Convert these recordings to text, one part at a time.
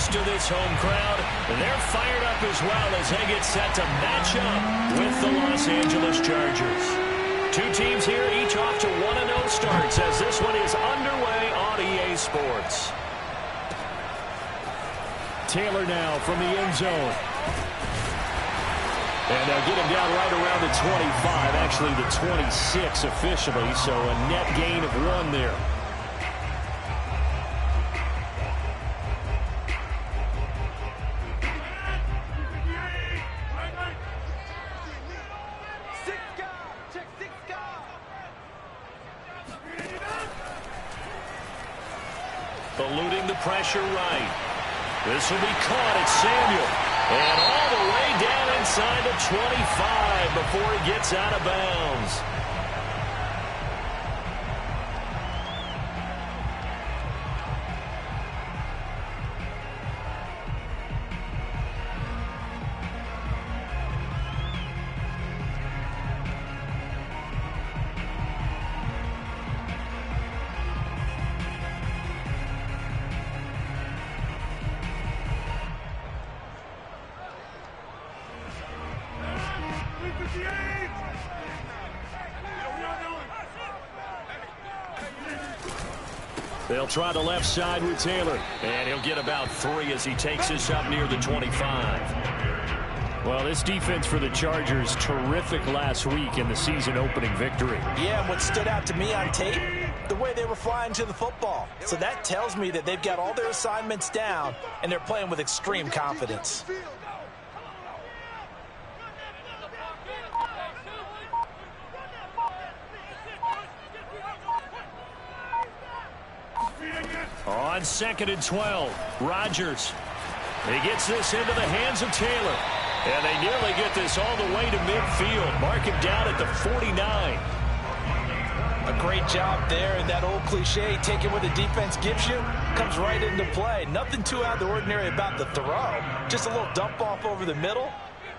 to this home crowd. They're fired up as well as they get set to match up with the Los Angeles Chargers. Two teams here, each off to 1-0 starts as this one is underway on EA Sports. Taylor now from the end zone. And they'll get him down right around the 25, actually the 26 officially, so a net gain of 1 there. Eluding the pressure right. This will be caught at Samuel. And all the way down inside the 25 before he gets out of bounds. They'll try the left side with Taylor. And he'll get about 3 as he takes this up near the 25. Well, this defense for the Chargers, terrific last week in the season opening victory. Yeah, and what stood out to me on tape, the way they were flying to the football. So that tells me that they've got all their assignments down, and they're playing with extreme confidence. On 2nd and 12, Rodgers. He gets this into the hands of Taylor. And they nearly get this all the way to midfield. Mark him down at the 49. A great job there, and that old cliche, taking what the defense gives you, comes right into play. Nothing too out of the ordinary about the throw. Just a little dump off over the middle.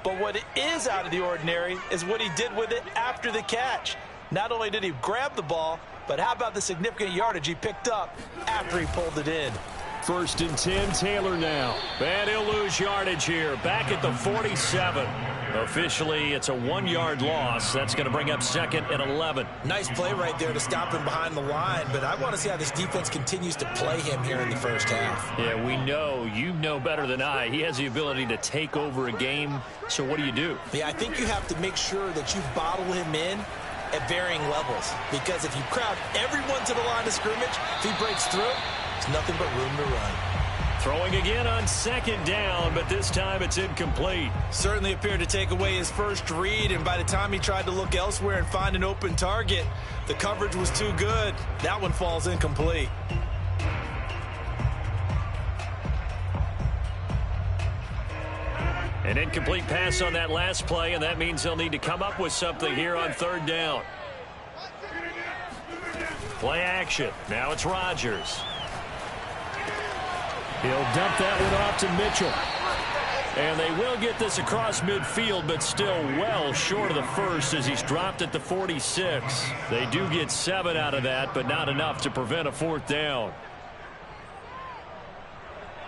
But what is out of the ordinary is what he did with it after the catch. Not only did he grab the ball, but how about the significant yardage he picked up after he pulled it in? 1st and 10, Taylor now. And he'll lose yardage here, back at the 47. Officially, it's a 1-yard loss. That's going to bring up 2nd and 11. Nice play right there to stop him behind the line, but I want to see how this defense continues to play him here in the first half. Yeah, we know. You know better than I. He has the ability to take over a game, so what do? Yeah, I think you have to make sure that you bottle him in at varying levels, because if you crowd everyone to the line of scrimmage, if he breaks through, there's nothing but room to run. Throwing again on 2nd down, but this time it's incomplete. Certainly appeared to take away his first read, and by the time he tried to look elsewhere and find an open target, the coverage was too good. That one falls incomplete. An incomplete pass on that last play, and that means they'll need to come up with something here on 3rd down. Play action. Now it's Rodgers. He'll dump that one off to Mitchell. And they will get this across midfield, but still well short of the first as he's dropped at the 46. They do get 7 out of that, but not enough to prevent a 4th down.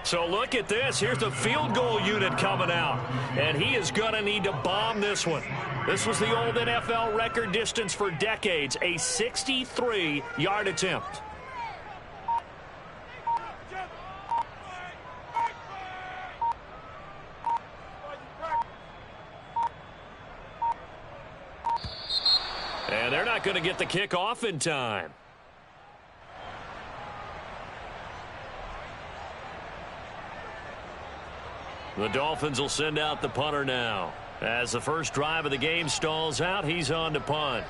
So look at this. Here's the field goal unit coming out. And he is going to need to bomb this one. This was the old NFL record distance for decades, a 63-yard attempt. And they're not going to get the kick off in time. The Dolphins will send out the punter now. As the first drive of the game stalls out, he's on to punt.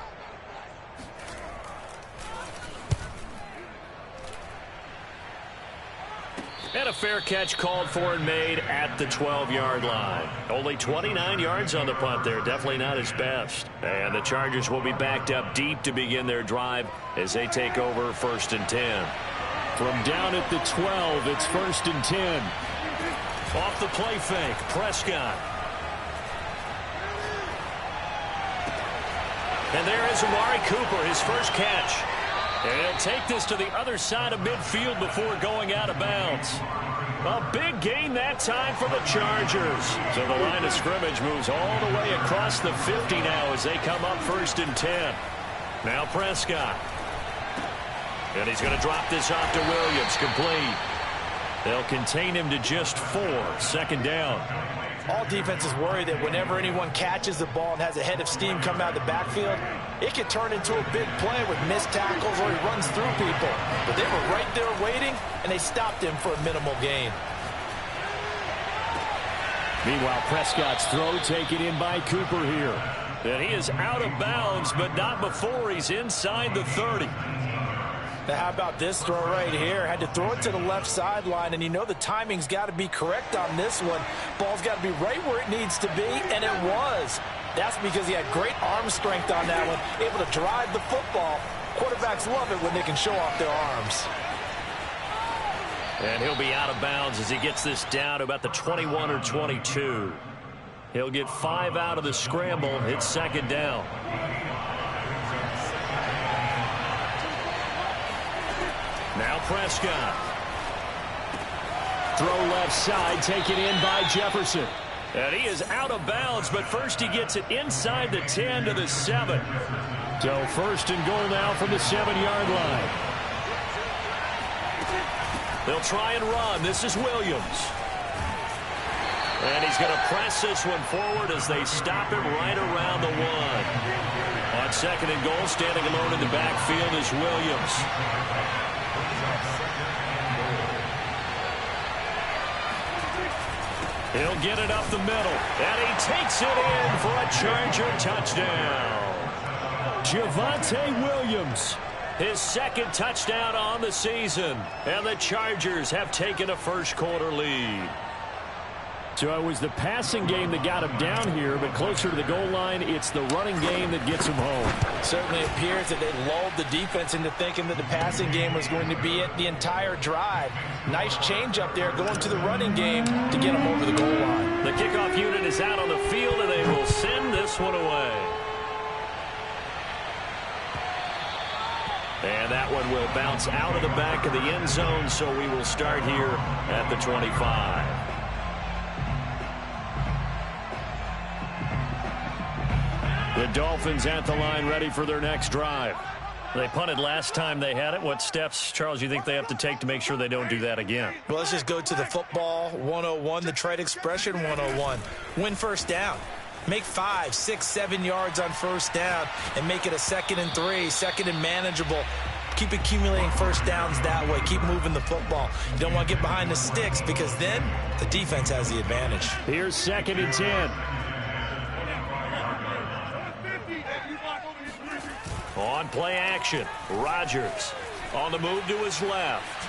And a fair catch called for and made at the 12-yard line. Only 29 yards on the punt there. Definitely not his best. And the Chargers will be backed up deep to begin their drive as they take over 1st and 10. From down at the 12, it's 1st and 10. Off the play fake, Prescott. And there is Amari Cooper, his first catch. And he'll take this to the other side of midfield before going out of bounds. A big gain that time for the Chargers. So the line of scrimmage moves all the way across the 50 now as they come up 1st and 10. Now Prescott. And he's going to drop this off to Williams. Complete. They'll contain him to just 4. 2nd down. All defenses worry that whenever anyone catches the ball and has a head of steam come out of the backfield, it can turn into a big play with missed tackles or he runs through people. But they were right there waiting, and they stopped him for a minimal gain. Meanwhile, Prescott's throw taken in by Cooper here. And he is out of bounds, but not before he's inside the 30. Now, how about this throw right here? Had to throw it to the left sideline, and you know the timing's got to be correct on this one. Ball's got to be right where it needs to be, and it was. That's because he had great arm strength on that one, able to drive the football. Quarterbacks love it when they can show off their arms. And he'll be out of bounds as he gets this down to about the 21 or 22. He'll get 5 out of the scramble. It's 2nd down. Now Prescott. Throw left side, taken in by Jefferson. And he is out of bounds, but first he gets it inside the 10 to the 7. So 1st and goal now from the 7-yard line. They'll try and run. This is Williams. And he's going to press this one forward as they stop him right around the 1. On 2nd and goal, standing alone in the backfield is Williams. He'll get it up the middle, and he takes it in for a Charger touchdown. Javonte Williams. His 2nd touchdown on the season, and the Chargers have taken a first-quarter lead. So it was the passing game that got him down here, but closer to the goal line, it's the running game that gets him home. Certainly appears that they lulled the defense into thinking that the passing game was going to be it the entire drive. Nice change up there going to the running game to get him over the goal line. The kickoff unit is out on the field, and they will send this one away. And that one will bounce out of the back of the end zone, so we will start here at the 25. The Dolphins at the line ready for their next drive. They punted last time they had it. What steps, Charles, you think they have to take to make sure they don't do that again? Well, let's just go to the football 101, the trade expression 101. Win first down. Make 5, 6, 7 yards on first down and make it a 2nd and 3, 2nd and manageable. Keep accumulating first downs that way. Keep moving the football. You don't want to get behind the sticks because then the defense has the advantage. Here's 2nd and 10. On play action, Rodgers on the move to his left.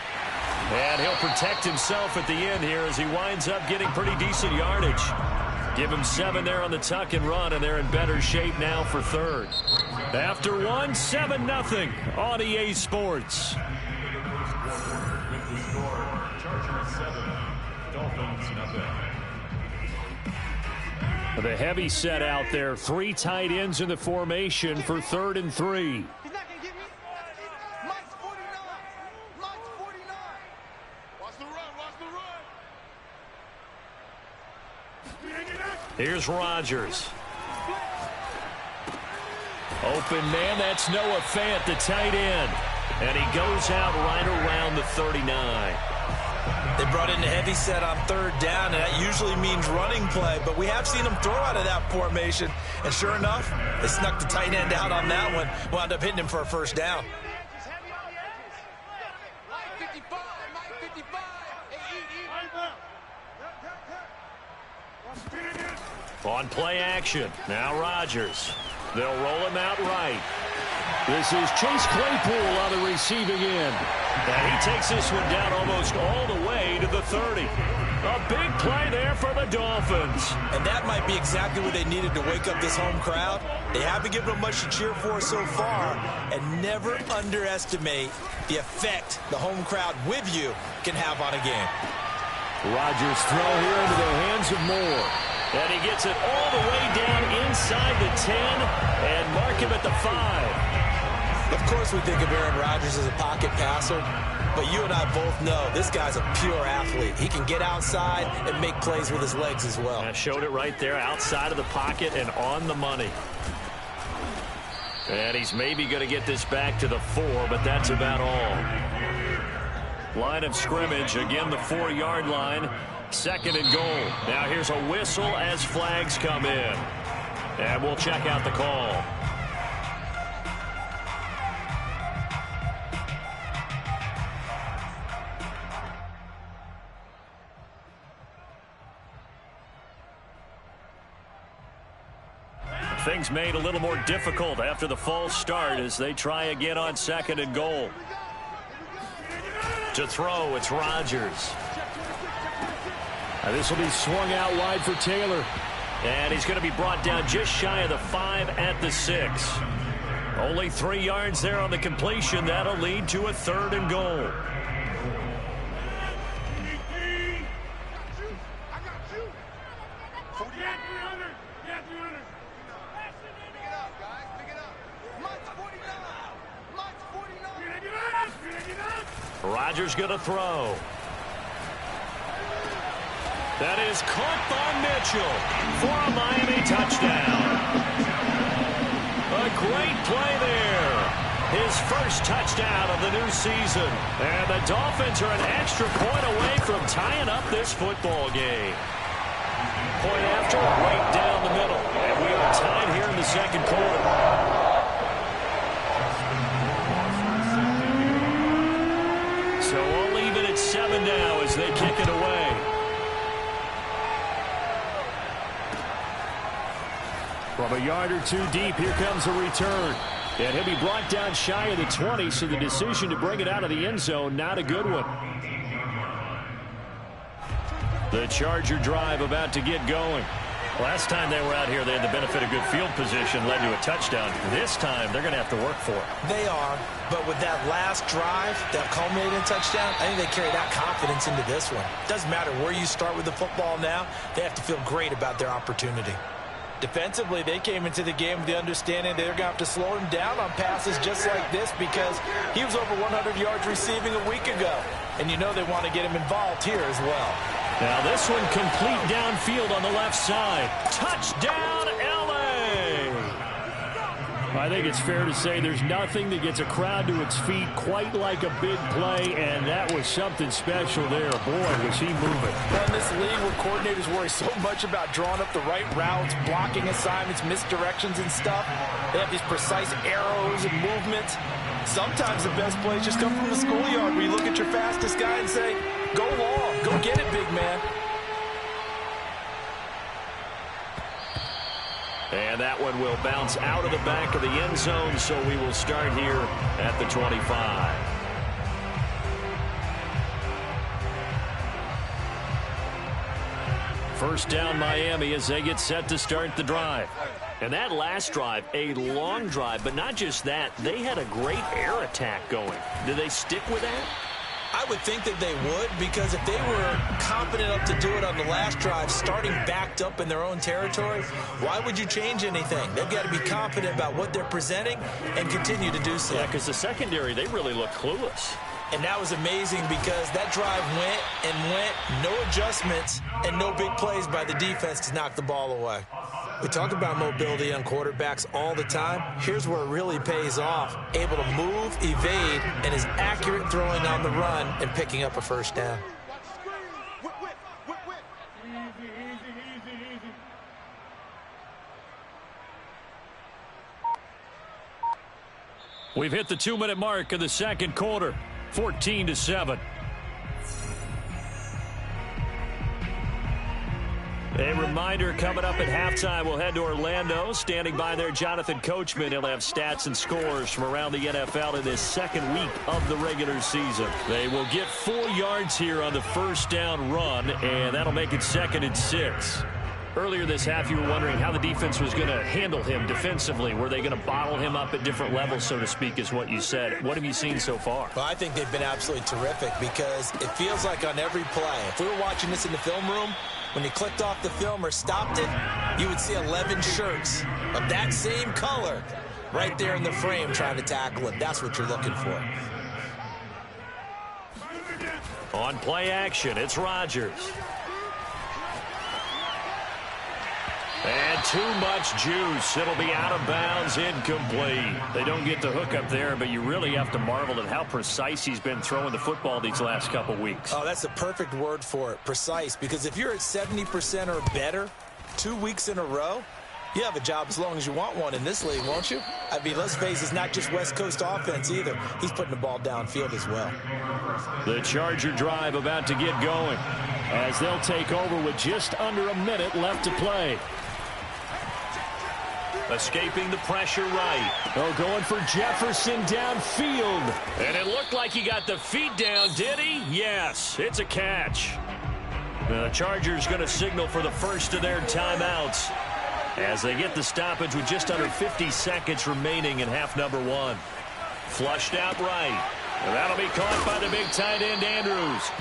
And he'll protect himself at the end here as he winds up getting pretty decent yardage. Give him 7 there on the tuck and run, and they're in better shape now for 3rd. After 1, 7-0 on EA Sports. The heavy set out there. 3 tight ends in the formation for 3rd and 3. He's not going to get me. Mike's 49. Mike's 49. Watch the run. Watch the run. Here's Rodgers. Open man, that's Noah Fant, the tight end. And he goes out right around the 39. They brought in the heavy set on 3rd down, and that usually means running play, but we have seen them throw out of that formation, and sure enough, they snuck the tight end out on that one, wound up hitting him for a first down. Mike 55. Mike 55. Hey, On play action, now Rodgers. They'll roll him out right. This is Chase Claypool on the receiving end. And he takes this one down almost all the way to the 30. A big play there for the Dolphins. And that might be exactly what they needed to wake up this home crowd. They haven't given them much to cheer for so far, and never underestimate the effect the home crowd with you can have on a game. Rodgers throw here into the hands of Moore. And he gets it all the way down inside the 10 and mark him at the 5. Of course we think of Aaron Rodgers as a pocket passer, But you and I both know this guy's a pure athlete. He can get outside and make plays with his legs as well. I showed it right there, outside of the pocket and on the money. And he's maybe going to get this back to the 4, but that's about all. Line of scrimmage, again the 4-yard line. 2nd and goal. Now here's a whistle as flags come in. And we'll check out the call. Things made a little more difficult after the false start as they try again on 2nd and goal. To throw, it's Rodgers. This will be swung out wide for Taylor. And he's going to be brought down just shy of the 5 at the 6. Only 3 yards there on the completion. That'll lead to a 3rd and goal. Rodgers going to throw. That is caught by Mitchell for a Miami touchdown. A great play there. His first touchdown of the new season. And the Dolphins are an extra point away from tying up this football game. Point after, right down the middle. And we are tied here in the 2nd quarter. So all even at 7 now as they kick it away. From a yard or 2 deep, here comes a return. And he'll be brought down shy of the 20, so the decision to bring it out of the end zone, not a good one. The Charger drive about to get going. Last time they were out here, they had the benefit of good field position, led to a touchdown. This time, they're going to have to work for it. They are, but with that last drive that culminated in touchdown, I think they carry that confidence into this one. Doesn't matter where you start with the football now, they have to feel great about their opportunity. Defensively, they came into the game with the understanding they're going to have to slow him down on passes just like this because he was over 100 yards receiving a week ago. And you know they want to get him involved here as well. Now this one complete downfield on the left side. Touchdown, L.A. I think it's fair to say there's nothing that gets a crowd to its feet quite like a big play, and that was something special there. Boy, was he moving. Well, in this league where coordinators worry so much about drawing up the right routes, blocking assignments, misdirections and stuff, they have these precise arrows and movements. Sometimes the best plays just come from the schoolyard where you look at your fastest guy and say, go long, go get it, big man. And that one will bounce out of the back of the end zone, so we will start here at the 25. First down Miami as they get set to start the drive. And that last drive, a long drive, but not just that, they had a great air attack going. Do they stick with that? I would think that they would, because if they were confident enough to do it on the last drive, starting backed up in their own territory, why would you change anything? They've got to be confident about what they're presenting and continue to do so. Yeah, because the secondary, they really look clueless. And that was amazing because that drive went and went, no adjustments, and no big plays by the defense to knock the ball away. We talk about mobility on quarterbacks all the time. Here's where it really pays off. Able to move, evade, and is accurate throwing on the run and picking up a first down. We've hit the 2-minute mark of the 2nd quarter. 14-7. A reminder, coming up at halftime, we'll head to Orlando. Standing by there, Jonathan Coachman. He'll have stats and scores from around the NFL in this 2nd week of the regular season. They will get 4 yards here on the first down run, and that'll make it 2nd and 6. Earlier this half, you were wondering how the defense was going to handle him defensively. Were they going to bottle him up at different levels, so to speak, is what you said. What have you seen so far? Well, I think they've been absolutely terrific because it feels like on every play, if we were watching this in the film room, when you clicked off the film or stopped it, you would see 11 shirts of that same color right there in the frame trying to tackle it. That's what you're looking for. On play action, it's Rodgers. And too much juice. It'll be out of bounds, incomplete. They don't get the hook up there, but you really have to marvel at how precise he's been throwing the football these last couple weeks. Oh, that's the perfect word for it, precise, because if you're at 70% or better 2 weeks in a row, you have a job as long as you want one in this league, won't you? I mean, let's face it, it's not just West Coast offense either. He's putting the ball downfield as well. The Charger drive about to get going as they'll take over with just under a minute left to play. Escaping the pressure right. Oh, going for Jefferson downfield. And it looked like he got the feet down, did he? Yes, it's a catch. The Chargers going to signal for the first of their timeouts as they get the stoppage with just under 50 seconds remaining in half number one. Flushed out right. And that'll be caught by the big tight end, Andrews.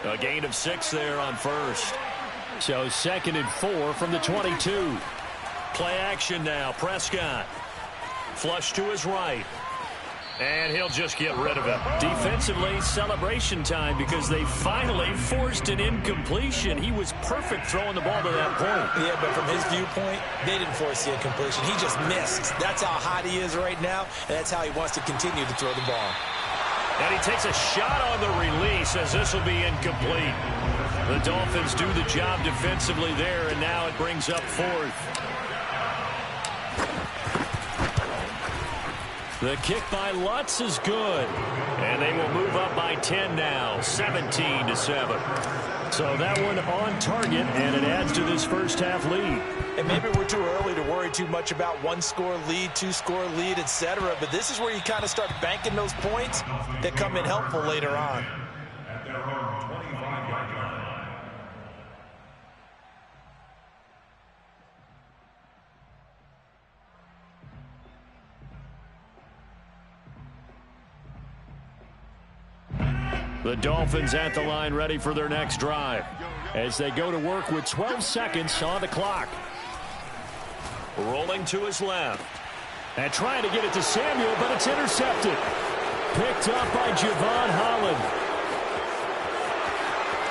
A gain of 6 there on first. So 2nd and 4 from the 22. Play action now. Prescott. Flush to his right. And he'll just get rid of it. Defensively, celebration time because they finally forced an incompletion. He was perfect throwing the ball to that point. Yeah, but from his viewpoint, they didn't force the incompletion. He just missed. That's how hot he is right now, and that's how he wants to continue to throw the ball. And he takes a shot on the release as this will be incomplete. The Dolphins do the job defensively there, and now it brings up 4th. The kick by Lutz is good. And they will move up by 10 now, 17-7. So that one on target, and it adds to this first half lead. And maybe we're too early to worry too much about 1-score lead, 2-score lead, etc. But this is where you kind of start banking those points that come in helpful later on. The Dolphins at the line ready for their next drive as they go to work with 12 seconds on the clock. Rolling to his left. And trying to get it to Samuel, but it's intercepted. Picked up by Javon Holland.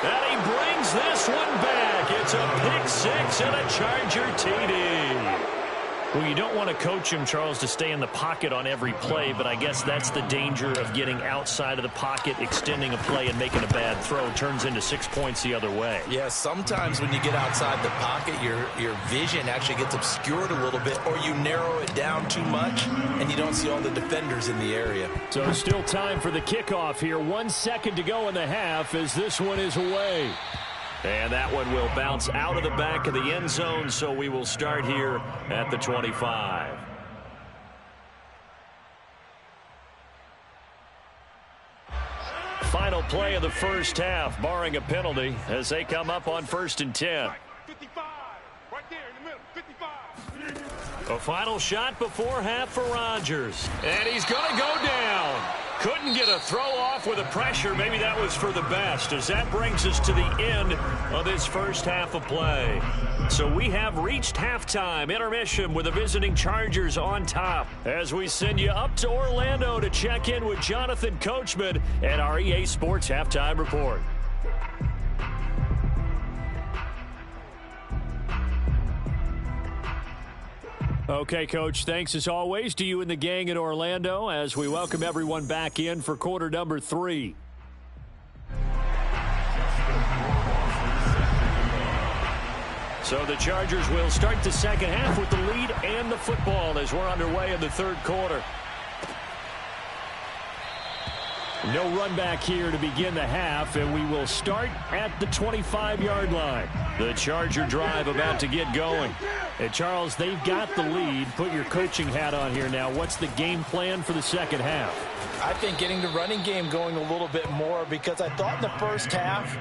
And he brings this one back. It's a pick 6 and a Charger TD. Well, you don't want to coach him, Charles, to stay in the pocket on every play, but I guess that's the danger of getting outside of the pocket, extending a play, and making a bad throw. Turns into 6 points the other way. Yeah, sometimes when you get outside the pocket, your vision actually gets obscured a little bit, or you narrow it down too much, and you don't see all the defenders in the area. So still time for the kickoff here. 1 second to go in the half as this one is away. And that one will bounce out of the back of the end zone, so we will start here at the 25. Final play of the first half, barring a penalty, as they come up on 1st and 10. 55, right there in the middle, 55. A final shot before half for Rodgers. And he's going to go down. Couldn't get a throw off with the pressure. Maybe that was for the best, as that brings us to the end of this first half of play. So we have reached halftime intermission with the visiting Chargers on top as we send you up to Orlando to check in with Jonathan Coachman at our EA Sports Halftime Report. Okay, Coach, thanks as always to you and the gang in Orlando as we welcome everyone back in for quarter number 3. So the Chargers will start the second half with the lead and the football as we're underway in the third quarter. No run back here to begin the half, and we will start at the 25-yard line. The Charger drive about to get going. And Charles, they've got the lead. Put your coaching hat on here now. What's the game plan for the second half? I think getting the running game going a little bit more, because I thought in the first half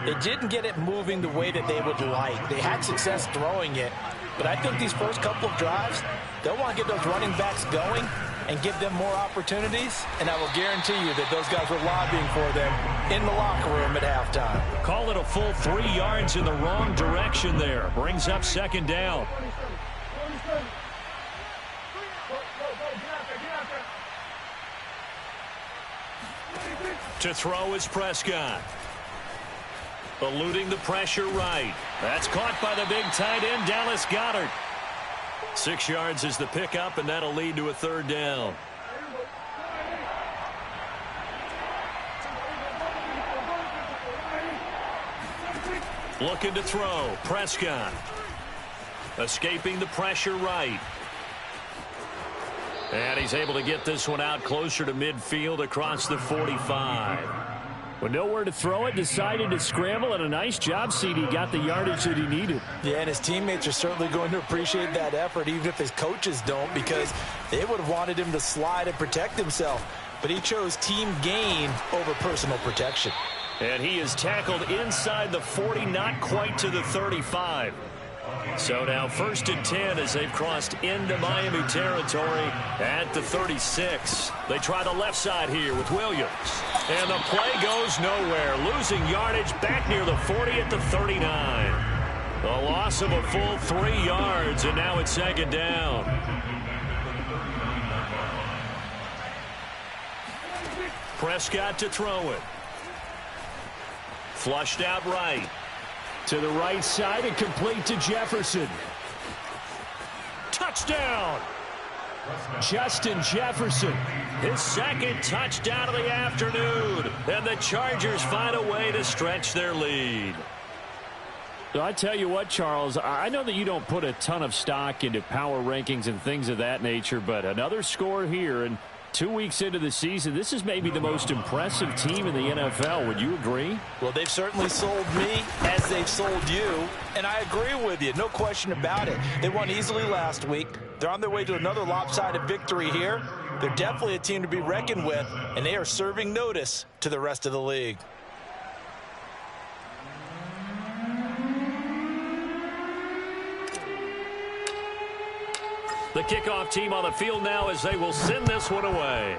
they didn't get it moving the way that they would like. They had success throwing it, but I think these first couple of drives, they'll want to get those running backs going and give them more opportunities, and I will guarantee you that those guys were lobbying for them in the locker room at halftime. Call it a full 3 yards in the wrong direction there. Brings up second down. To throw is Prescott. Eluding the pressure right. That's caught by the big tight end, Dallas Goedert. 6 yards is the pickup, and that'll lead to a third down. Looking to throw. Prescott. Escaping the pressure right. And he's able to get this one out closer to midfield across the 45. With nowhere to throw it, decided to scramble, and a nice job, CD. Got the yardage that he needed. Yeah, and his teammates are certainly going to appreciate that effort, even if his coaches don't, because they would have wanted him to slide and protect himself. But he chose team gain over personal protection. And he is tackled inside the 40, not quite to the 35. So now 1st and 10 as they've crossed into Miami territory at the 36. They try the left side here with Williams. And the play goes nowhere. Losing yardage back near the 40 at the 39. The loss of a full 3 yards, and now it's 2nd down. Prescott to throw it. Flushed out right. To the right side and complete to Jefferson. Touchdown! Justin Jefferson. His 2nd touchdown of the afternoon. And the Chargers find a way to stretch their lead. So I tell you what, Charles, I know that you don't put a ton of stock into power rankings and things of that nature, but another score here, and 2 weeks into the season, this is maybe the most impressive team in the NFL. Would you agree? Well, they've certainly sold me as they've sold you, and I agree with you. No question about it. They won easily last week. They're on their way to another lopsided victory here. They're definitely a team to be reckoned with, and they are serving notice to the rest of the league. The kickoff team on the field now as they will send this one away.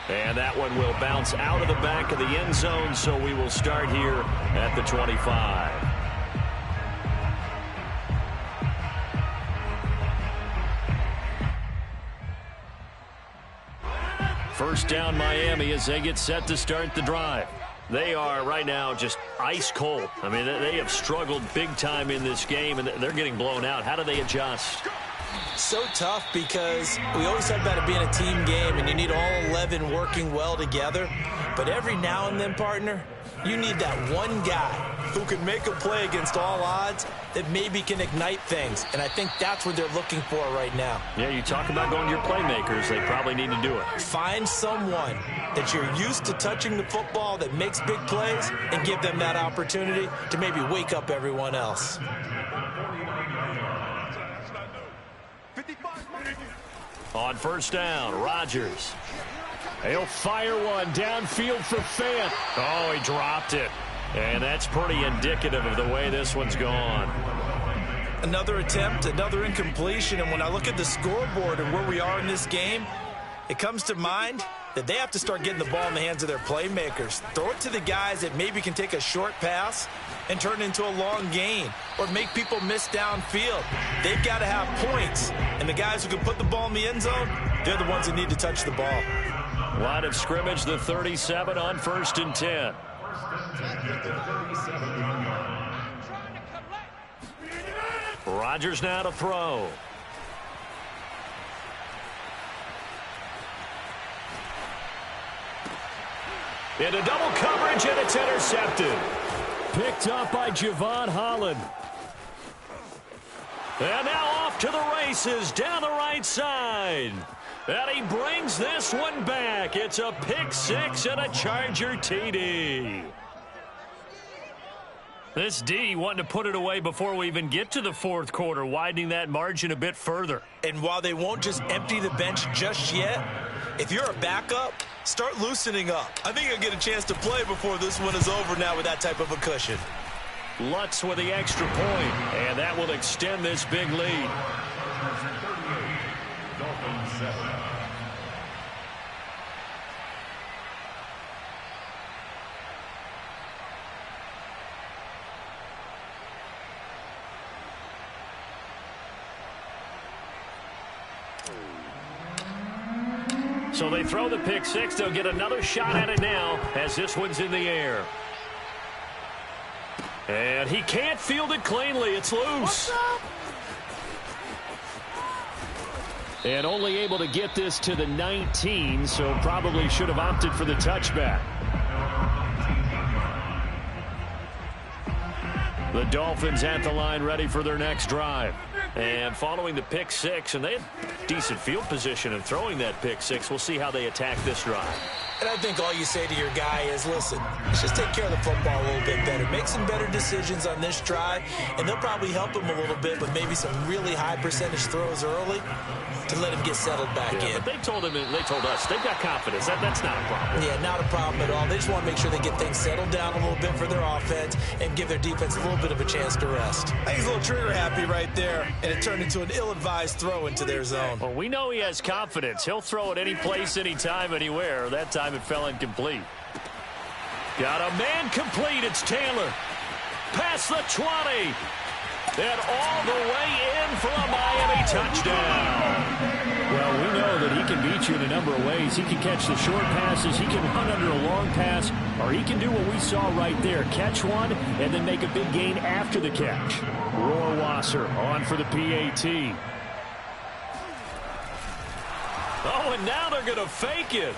And that one will bounce out of the back of the end zone, so we will start here at the 25. First down Miami as they get set to start the drive. They are right now just ice cold. I mean, they have struggled big time in this game, and they're getting blown out. How do they adjust? So tough because we always talk about it being a team game, and you need all 11 working well together. But every now and then, partner, you need that one guy who can make a play against all odds that maybe can ignite things. And I think that's what they're looking for right now. Yeah, you talk about going to your playmakers. They probably need to do it. Find someone that you're used to touching the football that makes big plays and give them that opportunity to maybe wake up everyone else. On first down, Rodgers. He'll fire one downfield for Fant. Oh, he dropped it. And that's pretty indicative of the way this one's gone. Another attempt, another incompletion. And when I look at the scoreboard and where we are in this game, it comes to mind that they have to start getting the ball in the hands of their playmakers. Throw it to the guys that maybe can take a short pass and turn it into a long gain or make people miss downfield. They've got to have points. And the guys who can put the ball in the end zone, they're the ones that need to touch the ball. Line of scrimmage, the 37 on 1st and 10. Rodgers now to throw. Into double coverage, and it's intercepted. Picked up by Javon Holland. And now off to the races down the right side. And he brings this one back. It's a pick six and a Charger TD. This D wanting to put it away before we even get to the fourth quarter, widening that margin a bit further. And while they won't just empty the bench just yet, if you're a backup, start loosening up. I think you'll get a chance to play before this one is over now with that type of a cushion. Lutz with the extra point, and that will extend this big lead. So they throw the pick six. They'll get another shot at it now as this one's in the air. And he can't field it cleanly. It's loose. And only able to get this to the 19, so probably should have opted for the touchback. The Dolphins at the line ready for their next drive. And following the pick six, and they had decent field position in throwing that pick six. We'll see how they attack this drive. And I think all you say to your guy is, listen, let's just take care of the football a little bit better. Make some better decisions on this drive, and they'll probably help him a little bit with maybe some really high percentage throws early to let him get settled back in. But they told us they've got confidence. That's not a problem. Yeah, not a problem at all. They just want to make sure they get things settled down a little bit for their offense and give their defense a little bit of a chance to rest. I think he's a little trigger happy right there, and it turned into an ill-advised throw into their zone. Well, we know he has confidence. He'll throw it any place, anytime, anywhere. That time it fell incomplete. Got a man complete. It's Taylor. Past the 20. And all the way in for a Miami touchdown. Well, we know that he can beat you in a number of ways. He can catch the short passes, he can run under a long pass, or he can do what we saw right there, catch one and then make a big gain after the catch. Rohrwasser on for the PAT. Oh, and now they're going to fake it.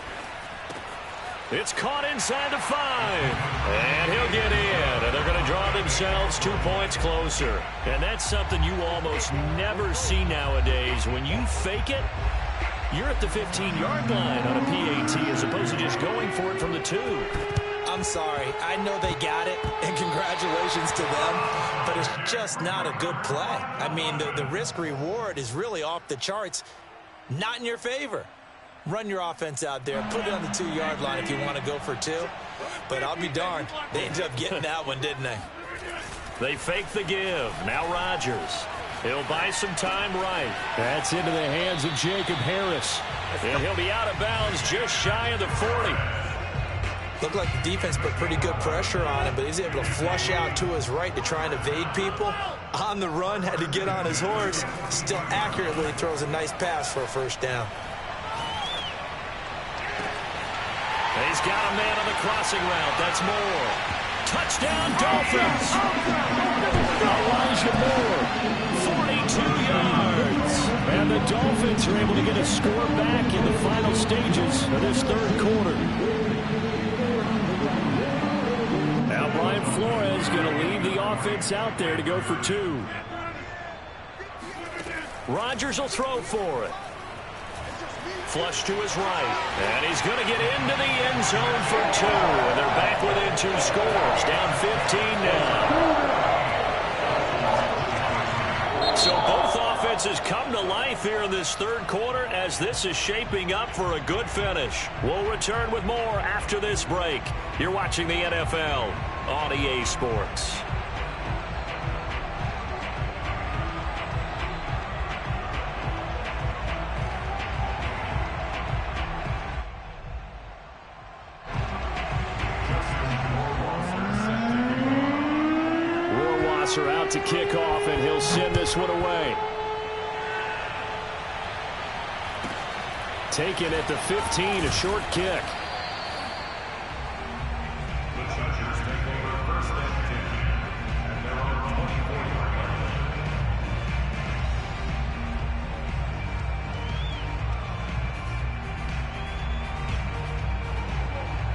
It's caught inside the 5. And he'll get in. And they're going to draw themselves 2 points closer. And that's something you almost never see nowadays. When you fake it, you're at the 15-yard line on a PAT as opposed to just going for it from the 2. I'm sorry. I know they got it, and congratulations to them, but it's just not a good play. I mean, the risk-reward is really off the charts, not in your favor. Run your offense out there. Put it on the 2-yard line if you want to go for 2. But I'll be darned. They ended up getting that one, didn't they? They fake the give. Now Rodgers. He'll buy some time right. That's into the hands of Jacob Harris. And he'll be out of bounds just shy of the 40. Looked like the defense put pretty good pressure on him, but he's able to flush out to his right to try and evade people. On the run, had to get on his horse. Still accurately throws a nice pass for a first down. He's got a man on the crossing route. That's Moore. Touchdown, Dolphins. Elijah Moore, 42 yards. And the Dolphins are able to get a score back in the final stages of this third quarter. Now Brian Flores going to leave the offense out there to go for 2. Rodgers will throw for it. Flush to his right. And he's going to get into the end zone for 2. And they're back within 2 scores. Down 15 now. So both offenses come to life here in this third quarter as this is shaping up for a good finish. We'll return with more after this break. You're watching the NFL on EA Sports. Out to kick off, and he'll send this one away. Taken at the 15, a short kick.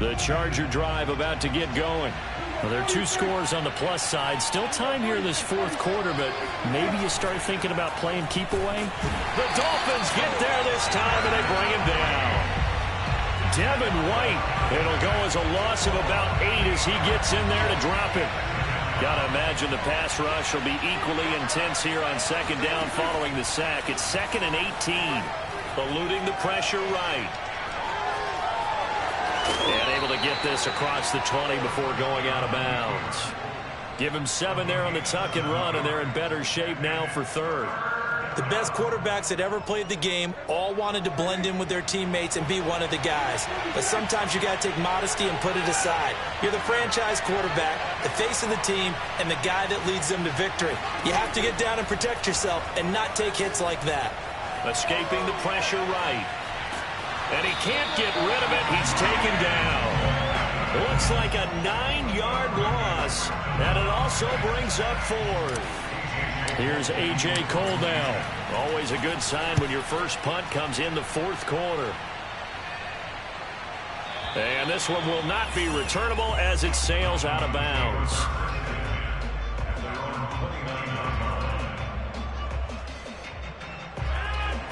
The Charger drive about to get going. Well, there are 2 scores on the plus side. Still time here in this fourth quarter, but maybe you start thinking about playing keep away. The Dolphins get there this time, and they bring him down. Devin White. It'll go as a loss of about 8 as he gets in there to drop it. Got to imagine the pass rush will be equally intense here on second down following the sack. It's 2nd and 18. Eluding the pressure right. And able to get this across the 20 before going out of bounds. Give him 7 there on the tuck and run, and they're in better shape now for third. The best quarterbacks that ever played the game all wanted to blend in with their teammates and be one of the guys. But sometimes you got to take modesty and put it aside. You're the franchise quarterback, the face of the team, and the guy that leads them to victory. You have to get down and protect yourself and not take hits like that. Escaping the pressure right. And he can't get rid of it. He's taken down. Looks like a 9-yard loss. And it also brings up 4th. Here's A.J. Cole now. Always a good sign when your first punt comes in the 4th quarter. And this one will not be returnable as it sails out of bounds.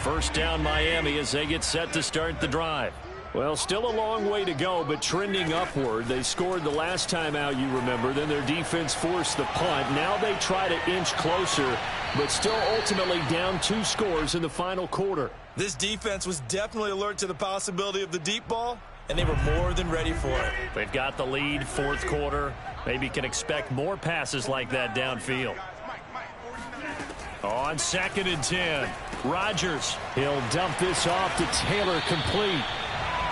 First down Miami as they get set to start the drive. Well, still a long way to go, but trending upward. They scored the last time out, you remember. Then their defense forced the punt. Now they try to inch closer, but still ultimately down 2 scores in the final quarter. This defense was definitely alert to the possibility of the deep ball, and they were more than ready for it. They've got the lead, 4th quarter. Maybe can expect more passes like that downfield. On 2nd and 10, Rodgers. He'll dump this off to Taylor, complete.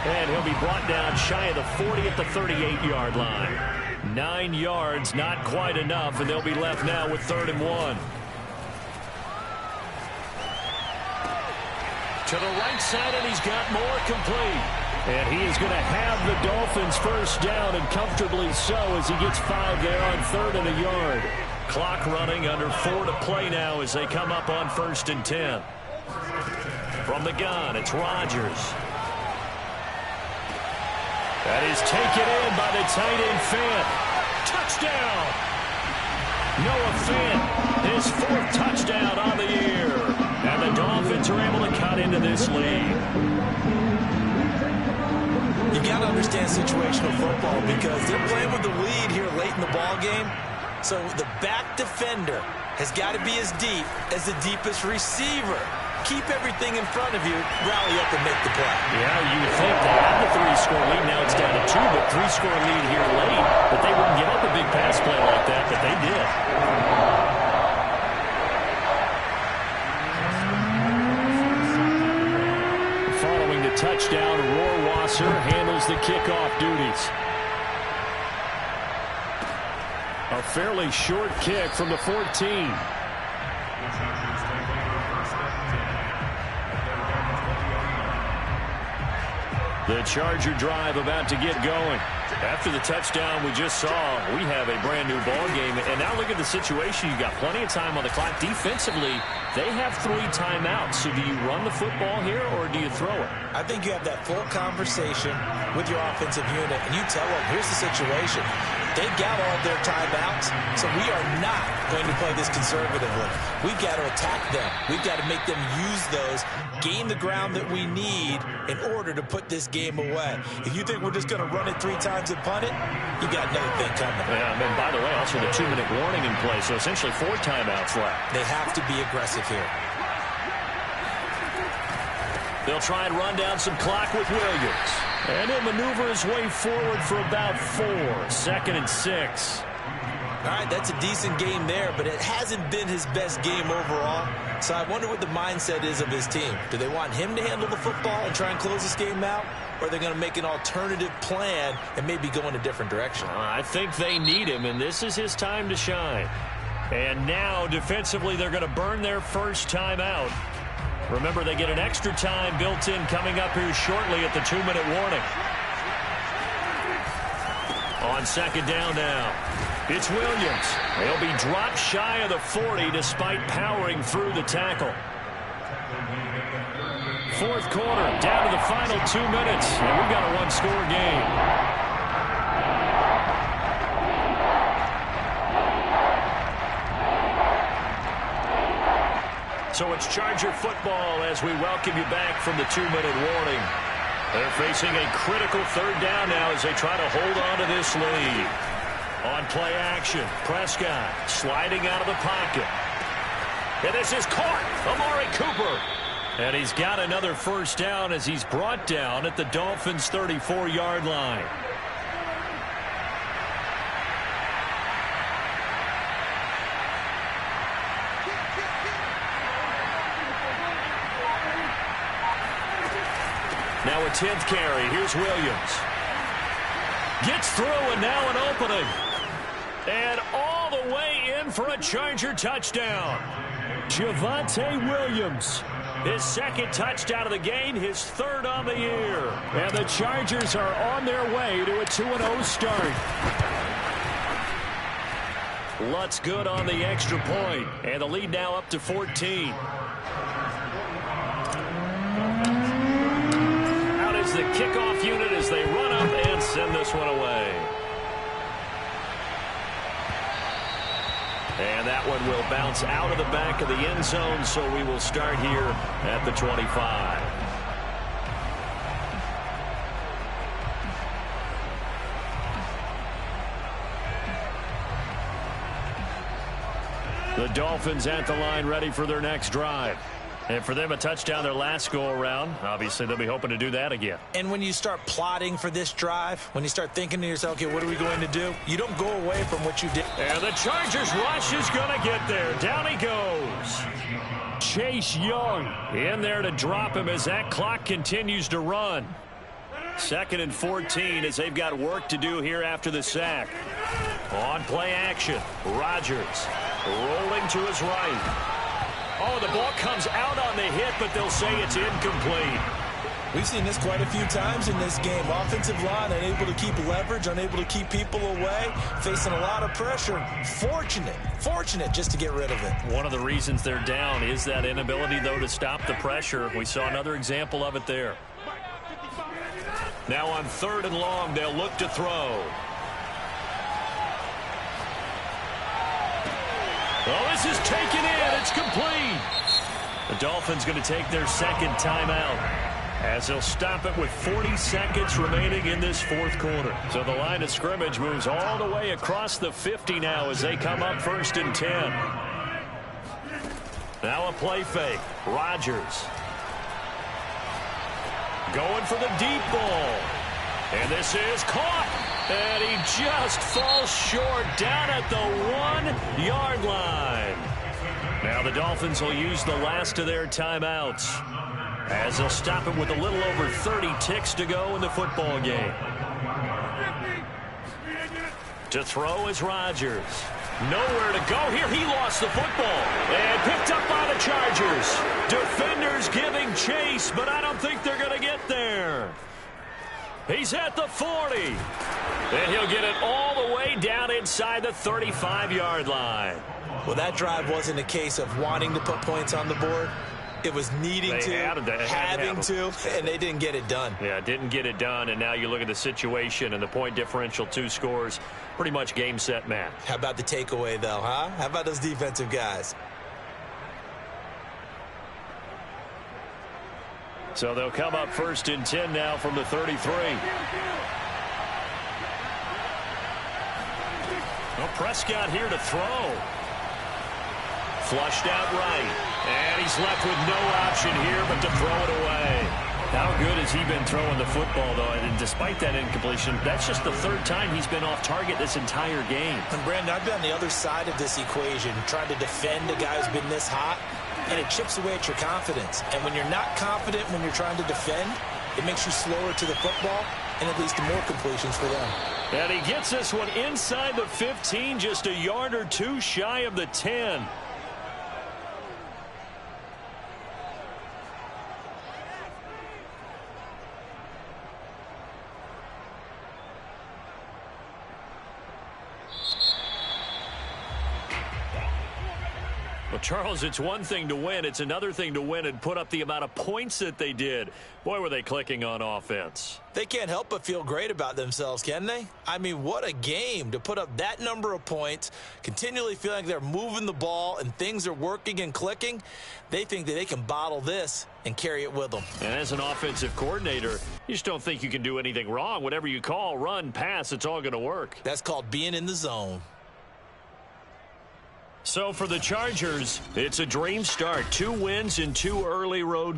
And he'll be brought down shy of the 40 at the 38-yard line. 9 yards, not quite enough, and they'll be left now with 3rd and 1. To the right side, and he's got more, complete. And he is going to have the Dolphins first down, and comfortably so, as he gets 5 there on 3rd and a yard. Clock running, under 4 to play now as they come up on 1st and 10. From the gun, it's Rodgers. That is taken in by the tight end, Fant. Touchdown! Noah Fant, his 4th touchdown on the year. And the Dolphins are able to cut into this lead. You got to understand situational football because they're playing with the lead here late in the ball game. So the back defender has got to be as deep as the deepest receiver. Keep everything in front of you, rally up and make the play. Yeah, you would think they had the 3-score lead. Now it's down to 2, but 3-score lead here late. But they wouldn't give up a big pass play like that, but they did. Following the touchdown, Rohrwasser handles the kickoff duties. A fairly short kick from the 14. The Charger drive about to get going. After the touchdown we just saw, we have a brand new ball game. And now look at the situation. You've got plenty of time on the clock. Defensively, they have 3 timeouts. So do you run the football here or do you throw it? I think you have that full conversation with your offensive unit, and you tell them, here's the situation. They've got all their timeouts, so we are not going to play this conservatively. We've got to attack them. We've got to make them use those, gain the ground that we need in order to put this game away. If you think we're just going to run it 3 times and punt it, you got another thing coming. Yeah, and by the way, also the 2-minute warning in play, so essentially 4 timeouts left. They have to be aggressive here. They'll try and run down some clock with Williams. And he'll maneuver his way forward for about 4. 2nd and 6. All right, that's a decent game there, but it hasn't been his best game overall. So I wonder what the mindset is of his team. Do they want him to handle the football and try and close this game out? Or are they going to make an alternative plan and maybe go in a different direction? I think they need him, and this is his time to shine. And now, defensively, they're going to burn their first time out. Remember, they get an extra time built in coming up here shortly at the 2-minute warning. On 2nd down now, it's Williams. He'll be dropped shy of the 40 despite powering through the tackle. 4th quarter, down to the final 2 minutes, and we've got a 1-score game. So it's Charger football as we welcome you back from the 2-minute warning. They're facing a critical 3rd down now as they try to hold on to this lead. On play action, Prescott sliding out of the pocket. And this is caught, Amari Cooper. And he's got another first down as he's brought down at the Dolphins' 34-yard line. Now a 10th carry. Here's Williams. Gets through and now an opening. And all the way in for a Charger touchdown. Javonte Williams His second touchdown of the game, his third on the year. And the Chargers are on their way to a 2-0 start. Lutz good on the extra point, and the lead now up to 14. Out is the kickoff unit as they run up and send this one away. And that one will bounce out of the back of the end zone, so we will start here at the 25. The Dolphins at the line ready for their next drive. And for them, a touchdown their last go-around. Obviously, they'll be hoping to do that again. And when you start plotting for this drive, when you start thinking to yourself, okay, what are we going to do? You don't go away from what you did. And the Chargers rush is going to get there. Down he goes. Chase Young in there to drop him as that clock continues to run. 2nd and 14 as they've got work to do here after the sack. On play action, Rodgers rolling to his right. Oh, the ball comes out on the hit, but they'll say it's incomplete. We've seen this quite a few times in this game. Offensive line unable to keep leverage, unable to keep people away, facing a lot of pressure. Fortunate just to get rid of it. One of the reasons they're down is that inability, though, to stop the pressure. We saw another example of it there. Now on 3rd and long, they'll look to throw. Oh, this is taken in. It's complete. The Dolphins going to take their second timeout as they'll stop it with 40 seconds remaining in this 4th quarter. So the line of scrimmage moves all the way across the 50 now as they come up 1st and 10. Now a play fake. Rodgers going for the deep ball. And this is caught. And he just falls short down at the 1-yard line. Now the Dolphins will use the last of their timeouts as they'll stop it with a little over 30 ticks to go in the football game. To throw is Rodgers. Nowhere to go here. He lost the football and picked up by the Chargers. Defenders giving chase, but I don't think they're going to get there. He's at the 40. And he'll get it all the way down inside the 35-yard line. Well, that drive wasn't a case of wanting to put points on the board. It was needing having to, and they didn't get it done. Yeah, didn't get it done, and now you look at the situation and the point differential, 2 scores, pretty much game, set, match. How about the takeaway, though, huh? How about those defensive guys? So they'll come up 1st and 10 now from the 33. Well, Prescott here to throw. Flushed out right. And he's left with no option here but to throw it away. How good has he been throwing the football, though? And despite that incompletion, that's just the 3rd time he's been off target this entire game. And, Brandon, I've been on the other side of this equation, trying to defend a guy who's been this hot, and it chips away at your confidence. And when you're not confident when you're trying to defend, it makes you slower to the football, and it leads to more completions for them. And he gets this one inside the 15, just a yard or 2 shy of the 10. Well, Charles, it's one thing to win. It's another thing to win and put up the amount of points that they did. Boy, were they clicking on offense. They can't help but feel great about themselves, can they? I mean, what a game to put up that number of points, continually feeling like they're moving the ball and things are working and clicking. They think that they can bottle this and carry it with them. And as an offensive coordinator, you just don't think you can do anything wrong. Whatever you call, run, pass, it's all going to work. That's called being in the zone. So for the Chargers, it's a dream start. 2 wins in 2 early road